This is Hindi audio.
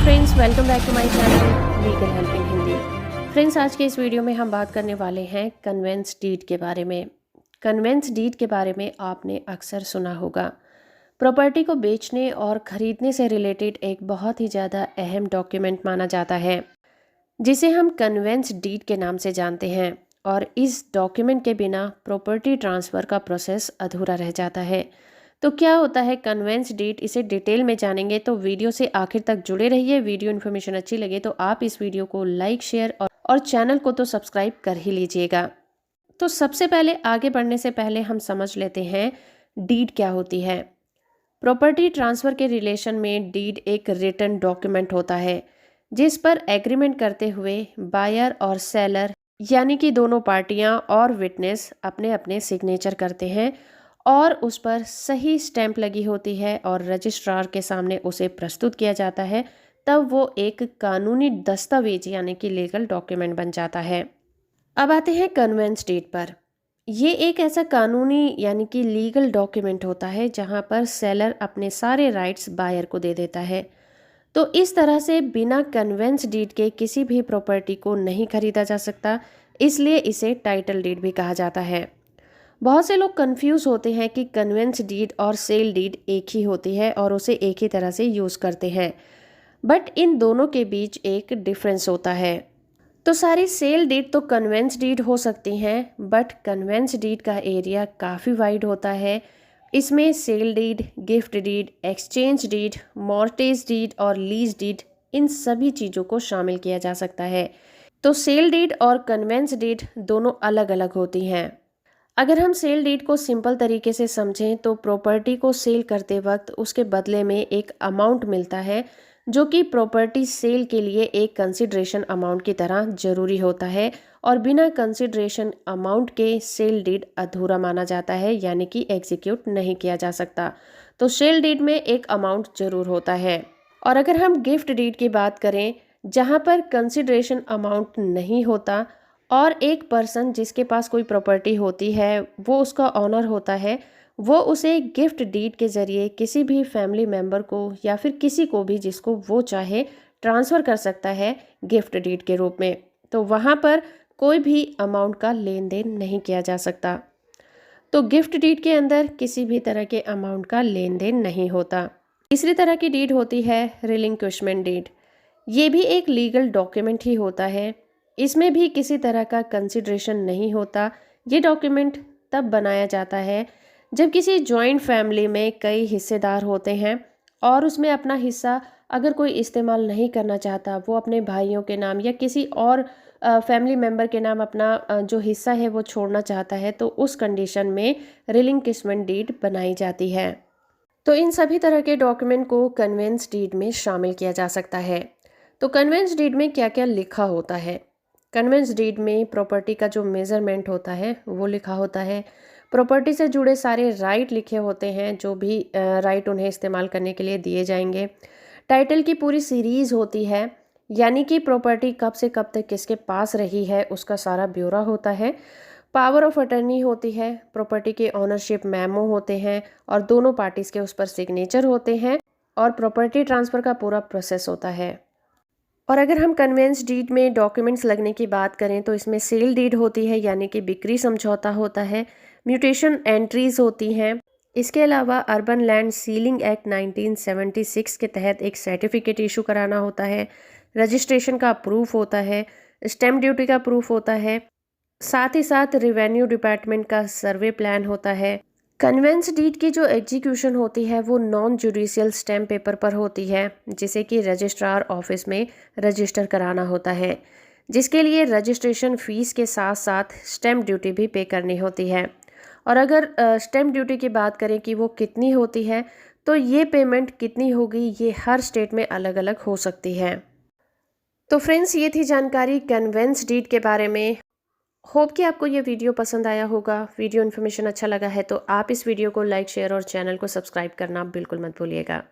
Friends, welcome back to my channel legal help in Hindi. Friends, आज के इस वीडियो में हम बात करने वाले हैं कन्वेंस डीड के बारे में। कन्वेंस डीड के बारे में आपने अक्सर सुना होगा। प्रॉपर्टी को बेचने और ख़रीदने से रिलेटेड एक बहुत ही ज़्यादा अहम डॉक्यूमेंट माना जाता है, जिसे हम कन्वेंस डीड के नाम से जानते हैं। और इस डॉक्यूमेंट के बिना प्रॉपर्टी ट्रांसफ़र का प्रोसेस अधूरा रह जाता है। तो क्या होता है कन्वेंस डीड, इसे डिटेल में जानेंगे, तो वीडियो से आखिर तक जुड़े रहिए। वीडियो इन्फॉर्मेशन अच्छी लगे तो आप इस वीडियो को लाइक, शेयर और चैनल को तो सब्सक्राइब कर ही लीजिएगा। तो सबसे पहले आगे बढ़ने से पहले हम समझ लेते हैं डीड क्या होती है। प्रॉपर्टी ट्रांसफ़र के रिलेशन में डीड एक रिटन डॉक्यूमेंट होता है, जिस पर एग्रीमेंट करते हुए बायर और सेलर यानी कि दोनों पार्टियां और विटनेस अपने अपने सिग्नेचर करते हैं और उस पर सही स्टैंप लगी होती है और रजिस्ट्रार के सामने उसे प्रस्तुत किया जाता है। तब वो एक कानूनी दस्तावेज यानी कि लीगल डॉक्यूमेंट बन जाता है। अब आते हैं कन्वेंस डीड पर। ये एक ऐसा कानूनी यानी कि लीगल डॉक्यूमेंट होता है जहां पर सेलर अपने सारे राइट्स बायर को दे देता है। तो इस तरह से बिना कन्वेंस डीड के किसी भी प्रॉपर्टी को नहीं खरीदा जा सकता, इसलिए इसे टाइटल डीड भी कहा जाता है। बहुत से लोग कंफ्यूज होते हैं कि कन्वेंस डीड और सेल डीड एक ही होती है और उसे एक ही तरह से यूज़ करते हैं, बट इन दोनों के बीच एक डिफरेंस होता है। तो सारी सेल डीड तो कन्वेंस डीड हो सकती हैं, बट कन्वेंस डीड का एरिया काफ़ी वाइड होता है। इसमें sale deed, gift deed, exchange deed, mortgage deed और लीज डीड, इन सभी चीज़ों को शामिल किया जा सकता है। तो सेल डीड और कन्वेंस डीड दोनों अलग अलग होती हैं। अगर हम सेल डीड को सिंपल तरीके से समझें तो प्रॉपर्टी को सेल करते वक्त उसके बदले में एक अमाउंट मिलता है, जो कि प्रॉपर्टी सेल के लिए एक कंसिडरेशन अमाउंट की तरह ज़रूरी होता है और बिना कंसिडरेशन अमाउंट के सेल डीड अधूरा माना जाता है, यानी कि एग्जीक्यूट नहीं किया जा सकता। तो सेल डीड में एक अमाउंट ज़रूर होता है। और अगर हम गिफ्ट डीड की बात करें, जहाँ पर कंसिडरेशन अमाउंट नहीं होता और एक पर्सन जिसके पास कोई प्रॉपर्टी होती है, वो उसका ऑनर होता है, वो उसे गिफ्ट डीड के ज़रिए किसी भी फैमिली मेम्बर को या फिर किसी को भी जिसको वो चाहे ट्रांसफ़र कर सकता है गिफ्ट डीड के रूप में। तो वहाँ पर कोई भी अमाउंट का लेन देन नहीं किया जा सकता। तो गिफ्ट डीड के अंदर किसी भी तरह के अमाउंट का लेन देन नहीं होता। तीसरी तरह की डीड होती है रिलिंक्विशमेंट डीड। ये भी एक लीगल डॉक्यूमेंट ही होता है। इसमें भी किसी तरह का कंसिडरेशन नहीं होता। ये डॉक्यूमेंट तब बनाया जाता है जब किसी जॉइंट फैमिली में कई हिस्सेदार होते हैं और उसमें अपना हिस्सा अगर कोई इस्तेमाल नहीं करना चाहता, वो अपने भाइयों के नाम या किसी और फैमिली मेम्बर के नाम अपना जो हिस्सा है वो छोड़ना चाहता है, तो उस कंडीशन में रिलिंक्विशमेंट डीड बनाई जाती है। तो इन सभी तरह के डॉक्यूमेंट को कन्वेंस डीड में शामिल किया जा सकता है। तो कन्वेंस डीड में क्या क्या लिखा होता है? कन्वेंस डीड में प्रॉपर्टी का जो मेजरमेंट होता है वो लिखा होता है। प्रॉपर्टी से जुड़े सारे राइट लिखे होते हैं, जो भी राइट उन्हें इस्तेमाल करने के लिए दिए जाएंगे। टाइटल की पूरी सीरीज़ होती है, यानी कि प्रॉपर्टी कब से कब तक किसके पास रही है उसका सारा ब्यौरा होता है। पावर ऑफ अटर्नी होती है, प्रॉपर्टी के ऑनरशिप मेमो होते हैं और दोनों पार्टीज़ के उस पर सिग्नेचर होते हैं और प्रॉपर्टी ट्रांसफ़र का पूरा प्रोसेस होता है। और अगर हम कन्वेंस डीड में डॉक्यूमेंट्स लगने की बात करें तो इसमें सेल डीड होती है, यानी कि बिक्री समझौता होता है। म्यूटेशन एंट्रीज होती हैं। इसके अलावा अर्बन लैंड सीलिंग एक्ट 1976 के तहत एक सर्टिफिकेट इशू कराना होता है। रजिस्ट्रेशन का प्रूफ होता है। स्टैम्प ड्यूटी का प्रूफ होता है। साथ ही साथ रिवेन्यू डिपार्टमेंट का सर्वे प्लान होता है। कन्वेंस डीड की जो एग्जीक्यूशन होती है वो नॉन जुडिशियल स्टैम्प पेपर पर होती है, जिसे कि रजिस्ट्रार ऑफिस में रजिस्टर कराना होता है, जिसके लिए रजिस्ट्रेशन फ़ीस के साथ साथ स्टैम्प ड्यूटी भी पे करनी होती है। और अगर स्टैम्प ड्यूटी की बात करें कि वो कितनी होती है, तो ये पेमेंट कितनी होगी ये हर स्टेट में अलग अलग हो सकती है। तो फ्रेंड्स, ये थी जानकारी कन्वेंस डीड के बारे में। होप कि आपको ये वीडियो पसंद आया होगा। वीडियो इन्फॉर्मेशन अच्छा लगा है तो आप इस वीडियो को लाइक, शेयर और चैनल को सब्सक्राइब करना बिल्कुल मत भूलिएगा।